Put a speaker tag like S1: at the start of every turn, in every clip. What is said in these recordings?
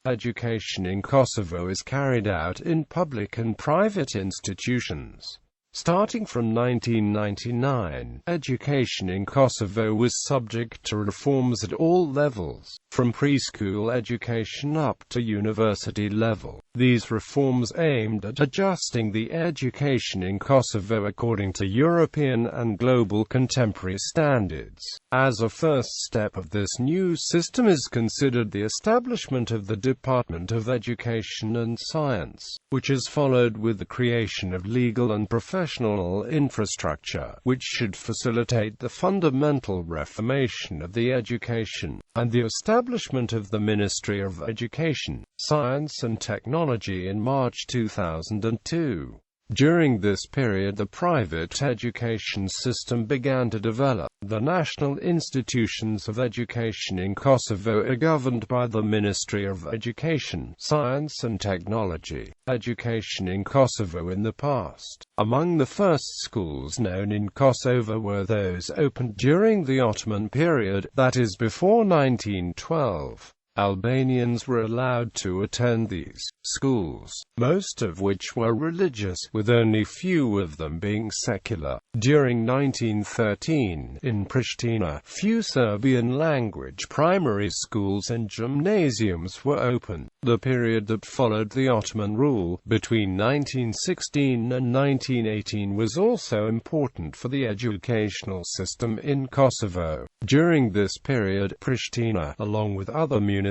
S1: Education in Kosovo is carried out in public and private institutions. Starting from 1999, education in Kosovo was subject to reforms at all levels, from preschool education up to university level. These reforms aimed at adjusting the education in Kosovo according to European and global contemporary standards. As a first step of this new system is considered the establishment of the Department of Education and Science, which is followed with the creation of legal and professional infrastructure, which should facilitate the fundamental reformation of the education, and the establishment of the Ministry of Education, Science and Technology in March 2002. During this period the private education system began to develop. The national institutions of education in Kosovo are governed by the Ministry of Education, Science and Technology. Education in Kosovo in the past. Among the first schools known in Kosovo were those opened during the Ottoman period, that is before 1912. Albanians were allowed to attend these schools, most of which were religious, with only few of them being secular. During 1913, in Pristina, few Serbian-language primary schools and gymnasiums were opened. The period that followed the Ottoman rule, between 1916 and 1918, was also important for the educational system in Kosovo. During this period, Pristina, along with other municipalities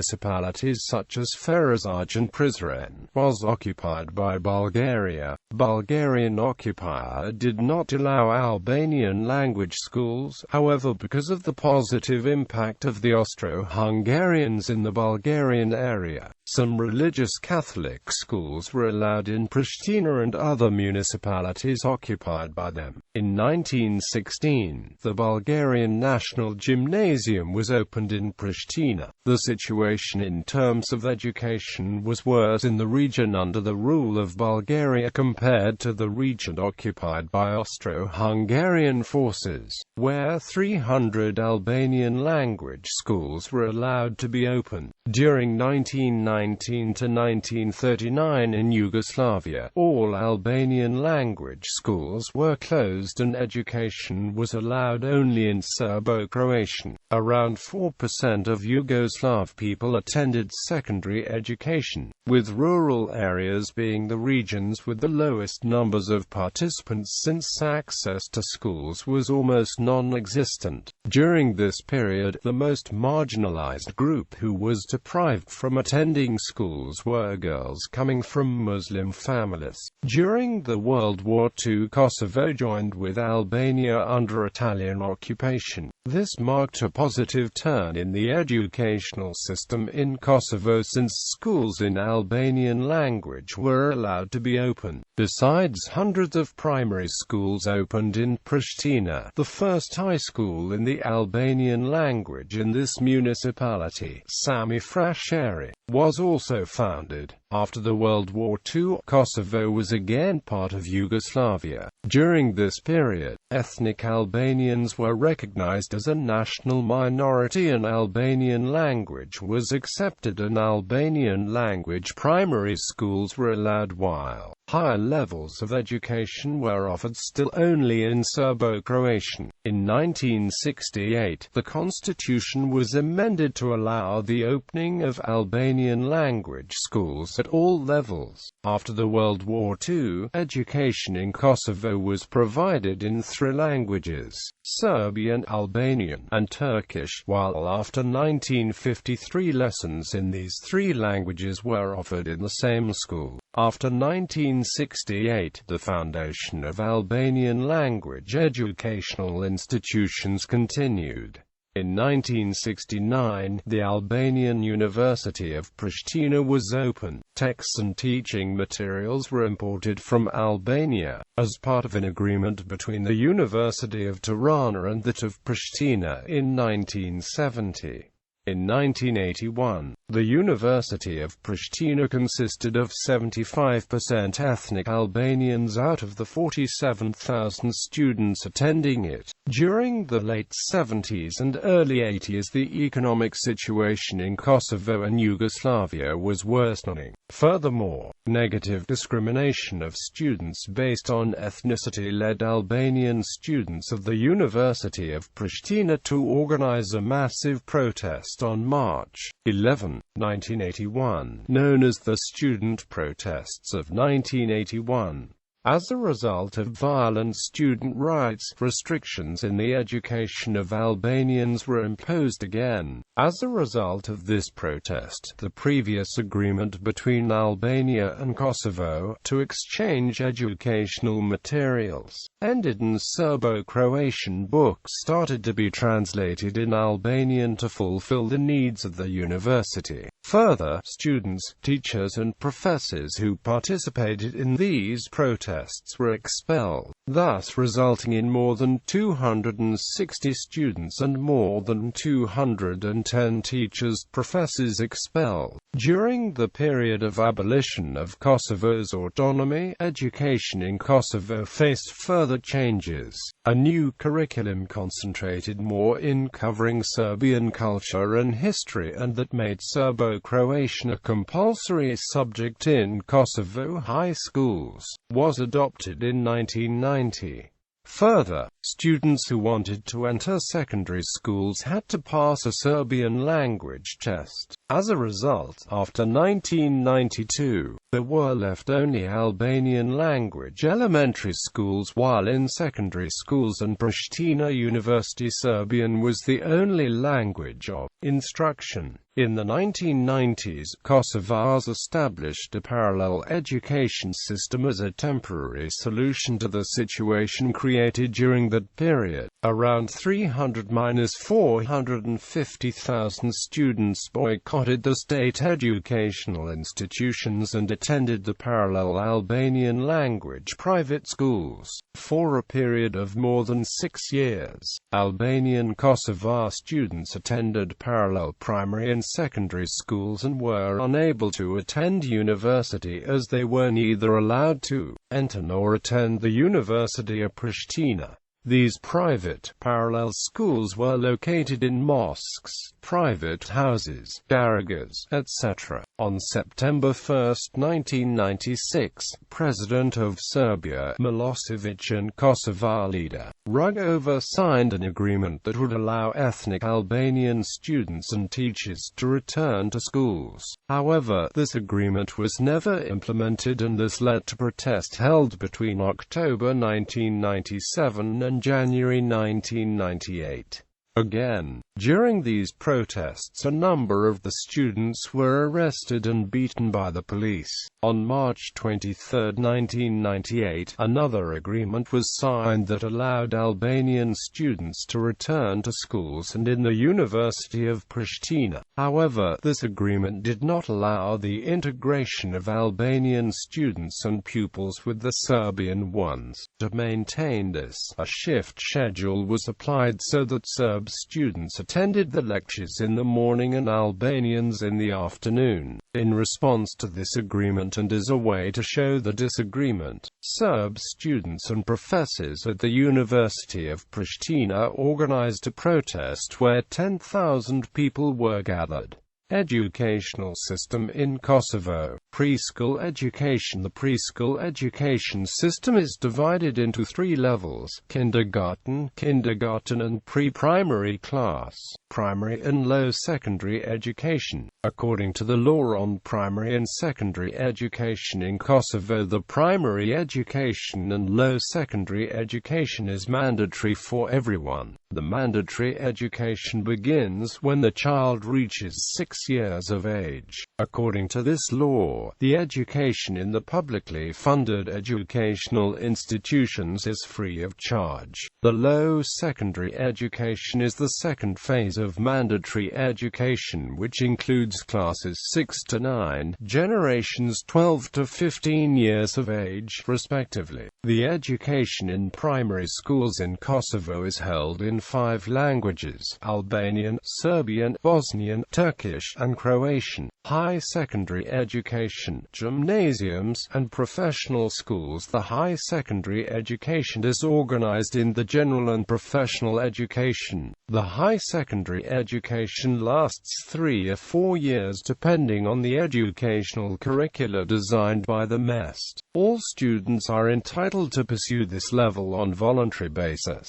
S1: such as Ferazaj and Prizren, was occupied by Bulgaria. Bulgarian occupier did not allow Albanian language schools, however, because of the positive impact of the Austro-Hungarians in the Bulgarian area. Some religious Catholic schools were allowed in Pristina and other municipalities occupied by them. In 1916, the Bulgarian National Gymnasium was opened in Pristina. The situation in terms of education was worse in the region under the rule of Bulgaria compared to the region occupied by Austro-Hungarian forces, where 300 Albanian language schools were allowed to be opened. During 1919 to 1939 in Yugoslavia, all Albanian language schools were closed and education was allowed only in Serbo-Croatian. Around 4% of Yugoslav people attended secondary education, with rural areas being the regions with the lowest numbers of participants since access to schools was almost non-existent. During this period, the most marginalized group who was deprived from attending schools were girls coming from Muslim families. During the World War II, Kosovo joined with Albania under Italian occupation. This marked a positive turn in the educational system in Kosovo since schools in Albanian language were allowed to be open. Besides, hundreds of primary schools opened in Pristina, the first high school in the Albanian language in this municipality, Sami Frasheri, was also founded. After the World War II, Kosovo was again part of Yugoslavia. During this period, ethnic Albanians were recognized as a national minority and Albanian language was accepted and Albanian language primary schools were allowed while higher levels of education were offered still only in Serbo-Croatian. In 1968, the constitution was amended to allow the opening of Albanian language schools at all levels. After the World War II, education in Kosovo was provided in three languages: Serbian, Albanian, and Turkish, while after 1953 lessons in these three languages were offered in the same school. After 1968, the foundation of Albanian language educational institutions continued. In 1969, the Albanian University of Pristina was opened. Texts and teaching materials were imported from Albania, as part of an agreement between the University of Tirana and that of Pristina in 1970. In 1981, the University of Pristina consisted of 75% ethnic Albanians out of the 47,000 students attending it. During the late 70s and early 80s, the economic situation in Kosovo and Yugoslavia was worsening. Furthermore, negative discrimination of students based on ethnicity led Albanian students of the University of Pristina to organize a massive protest on March 11, 1981, known as the Student Protests of 1981. As a result of violent student rights, restrictions in the education of Albanians were imposed again. As a result of this protest, the previous agreement between Albania and Kosovo to exchange educational materials ended and Serbo-Croatian books started to be translated in Albanian to fulfill the needs of the university. Further, students, teachers and professors who participated in these protests were expelled, thus resulting in more than 260 students and more than 210 teachers, professors expelled. During the period of abolition of Kosovo's autonomy, education in Kosovo faced further changes. A new curriculum concentrated more in covering Serbian culture and history, and that made Serbo-Croatian a compulsory subject in Kosovo high schools, was adopted in 1990. Further, students who wanted to enter secondary schools had to pass a Serbian language test. As a result, after 1992, there were left only Albanian language elementary schools, while in secondary schools and Pristina University Serbian was the only language of instruction. In the 1990s, Kosovars established a parallel education system as a temporary solution to the situation created during that period. Around 300–450,000 students boycotted the state educational institutions and attended the parallel Albanian language private schools. For a period of more than 6 years, Albanian Kosovar students attended parallel primary and secondary schools and were unable to attend university as they were neither allowed to enter nor attend the University of Pristina. These private, parallel schools were located in mosques, private houses, garages, etc. On September 1, 1996, President of Serbia, Milosevic, and Kosovar leader, Rugova signed an agreement that would allow ethnic Albanian students and teachers to return to schools. However, this agreement was never implemented, and this led to protests held between October 1997 and January 1998. Again, during these protests, a number of the students were arrested and beaten by the police. On March 23, 1998, another agreement was signed that allowed Albanian students to return to schools and in the University of Pristina. However, this agreement did not allow the integration of Albanian students and pupils with the Serbian ones. To maintain this, a shift schedule was applied so that Serb students attended the lectures in the morning and Albanians in the afternoon. In response to this agreement and as a way to show the disagreement, Serb students and professors at the University of Pristina organized a protest where 10,000 people were gathered. Educational system in Kosovo. Preschool education. The preschool education system is divided into 3 levels: kindergarten, and pre-primary class, primary and low secondary education. According to the law on primary and secondary education in Kosovo, the primary education and low secondary education is mandatory for everyone. The mandatory education begins when the child reaches 6 years of age. According to this law, the education in the publicly funded educational institutions is free of charge. The low secondary education is the second phase of mandatory education, which includes includes classes 6 to 9, generations 12 to 15 years of age, respectively. The education in primary schools in Kosovo is held in 5 languages: Albanian, Serbian, Bosnian, Turkish, and Croatian. High secondary education, gymnasiums, and professional schools. The high secondary education is organized in the general and professional education. The high secondary education lasts 3 or 4 years depending on the educational curricula designed by the MEST. All students are entitled to pursue this level on voluntary basis.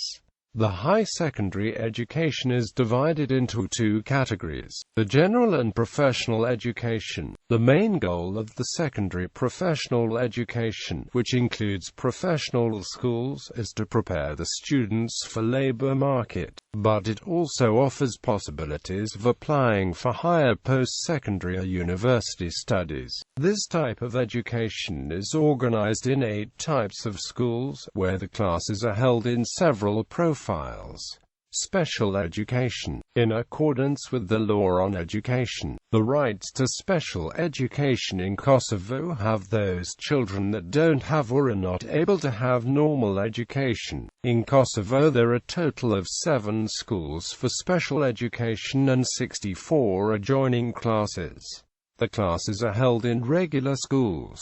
S1: The high secondary education is divided into 2 categories: the general and professional education. The main goal of the secondary professional education, which includes professional schools, is to prepare the students for labor market, but it also offers possibilities of applying for higher post-secondary or university studies. This type of education is organized in 8 types of schools, where the classes are held in several profiles. Special education. In accordance with the law on education, the rights to special education in Kosovo have those children that don't have or are not able to have normal education. In Kosovo there are a total of 7 schools for special education and 64 adjoining classes. The classes are held in regular schools.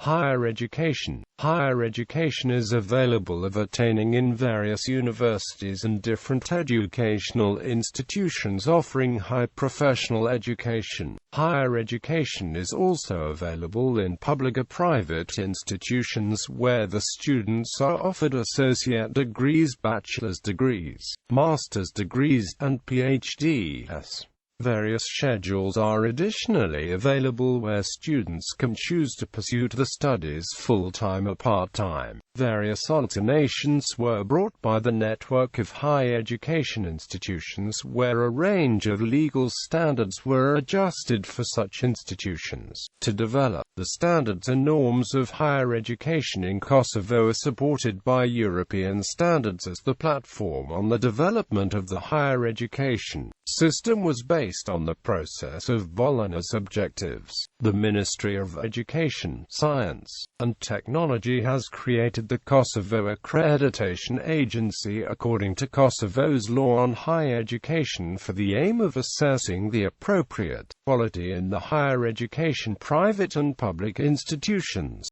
S1: Higher education. Higher education is available of attaining in various universities and different educational institutions offering high professional education. Higher education is also available in public or private institutions where the students are offered associate degrees, bachelor's degrees, master's degrees, and PhDs. Various schedules are additionally available where students can choose to pursue the studies full-time or part-time. Various alternations were brought by the network of higher education institutions where a range of legal standards were adjusted for such institutions. To develop the standards and norms of higher education in Kosovo are supported by European standards as the platform on the development of the higher education system was based on the process of Bologna's objectives. The Ministry of Education, Science, and Technology has created the Kosovo Accreditation Agency according to Kosovo's law on higher education for the aim of assessing the appropriate quality in the higher education private and public institutions.